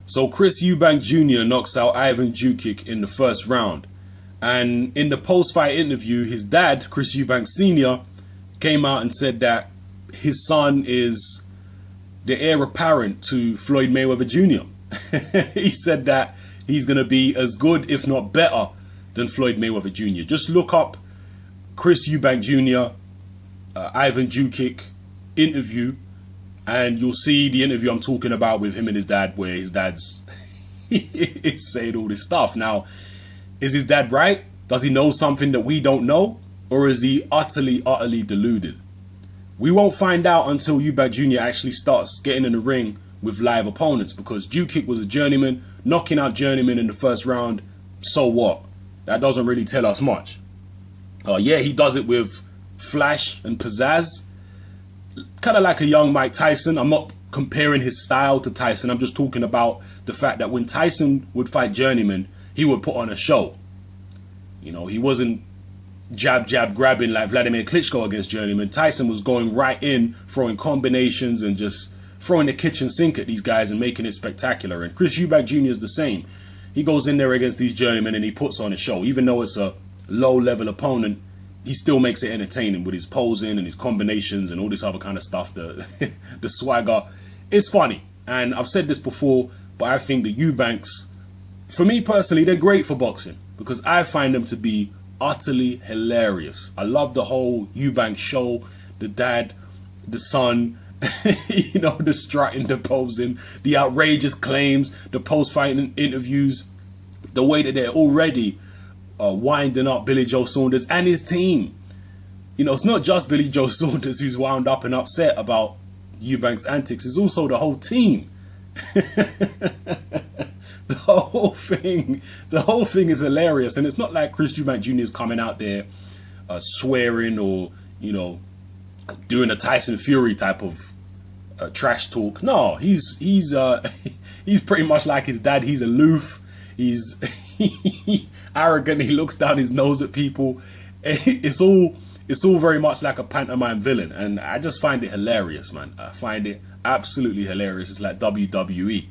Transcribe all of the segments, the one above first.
So Chris Eubank Jr. knocks out Ivan Jukic in the first round. And in the post-fight interview, his dad, Chris Eubank Sr., came out and said that his son is the heir apparent to Floyd Mayweather Jr. He said that he's going to be as good, if not better, than Floyd Mayweather Jr. Just look up Chris Eubank Jr., Ivan Jukic interview, and you'll see the interview I'm talking about with him and his dad, where his dad's is saying all this stuff. Now, is his dad right? Does he know something that we don't know? Or is he utterly deluded? We won't find out until Eubank Jr. actually starts getting in the ring with live opponents, because Jukic was a journeyman, knocking out journeyman in the first round. So what? That doesn't really tell us much. Yeah, he does it with flash and pizzazz, kind of like a young Mike Tyson. I'm not comparing his style to Tyson. I'm just talking about the fact that when Tyson would fight journeyman, he would put on a show. You know, he wasn't jab, grabbing like Vladimir Klitschko against journeyman. Tyson was going right in, throwing combinations and just throwing the kitchen sink at these guys and making it spectacular. And Chris Eubank Jr. is the same. He goes in there against these journeymen and he puts on a show. Even though it's a low-level opponent, he still makes it entertaining with his posing and his combinations and all this other kind of stuff. The swagger is funny. And I've said this before, but I think the Eubanks, for me personally, they're great for boxing because I find them to be utterly hilarious. I love the whole Eubank show, the dad, the son, you know, the strutting, the posing, the outrageous claims, the post-fight interviews, the way that they're already winding up Billy Joe Saunders and his team. You know, it's not just Billy Joe Saunders who's wound up and upset about Eubank's antics. It's also the whole team. The whole thing is hilarious, and it's not like Chris Eubank Jr. is coming out there swearing or, you know, doing a Tyson Fury type of trash talk. No, he's he's pretty much like his dad. He's aloof. He's arrogant. He looks down his nose at people. It's all very much like a pantomime villain, and I just find it hilarious, man. I find it absolutely hilarious. It's like WWE.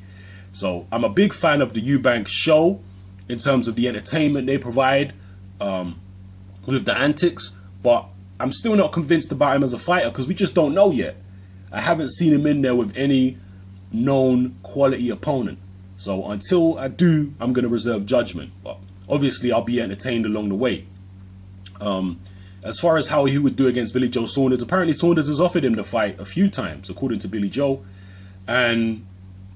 So I'm a big fan of the Eubank show in terms of the entertainment they provide with the antics, but I'm still not convinced about him as a fighter because we just don't know yet. I haven't seen him in there with any known quality opponent. So until I do, I'm going to reserve judgment. But obviously, I'll be entertained along the way. As far as how he would do against Billy Joe Saunders, apparently Saunders has offered him the fight a few times, according to Billy Joe. And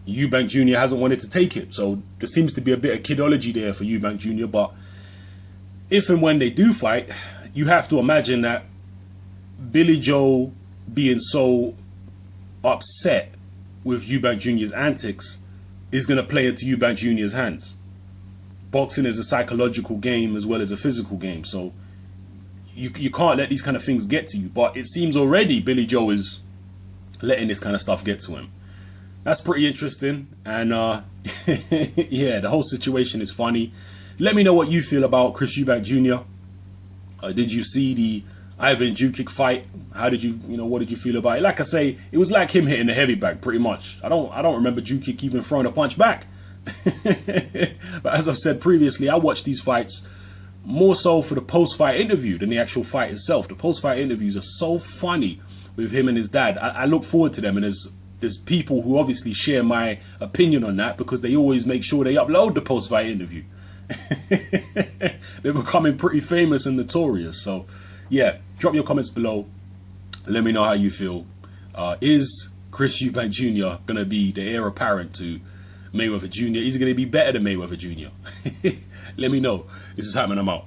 Eubank Jr. hasn't wanted to take it. So there seems to be a bit of kidology there for Eubank Jr. But if and when they do fight, you have to imagine that Billy Joe being so upset with Eubank Jr.'s antics is going to play into Eubank Jr.'s hands. Boxing is a psychological game as well as a physical game. So you can't let these kind of things get to you. But it seems already Billy Joe is letting this kind of stuff get to him. That's pretty interesting. And yeah, the whole situation is funny. Let me know what you feel about Chris Eubank Jr. Did you see the Ivan Jukic fight? How did what did you feel about it? Like I say, it was like him hitting the heavy bag pretty much. I don't remember Jukic even throwing a punch back. But as I've said previously, I watch these fights more so for the post-fight interview than the actual fight itself. The post-fight interviews are so funny with him and his dad. I look forward to them, and there's people who obviously share my opinion on that because they always make sure they upload the post-fight interview. They're becoming pretty famous and notorious. So yeah, drop your comments below. Let me know how you feel. Is Chris Eubank Jr. going to be the heir apparent to Mayweather Jr.? Is he going to be better than Mayweather Jr.? Let me know. This is Hatman. I'm out.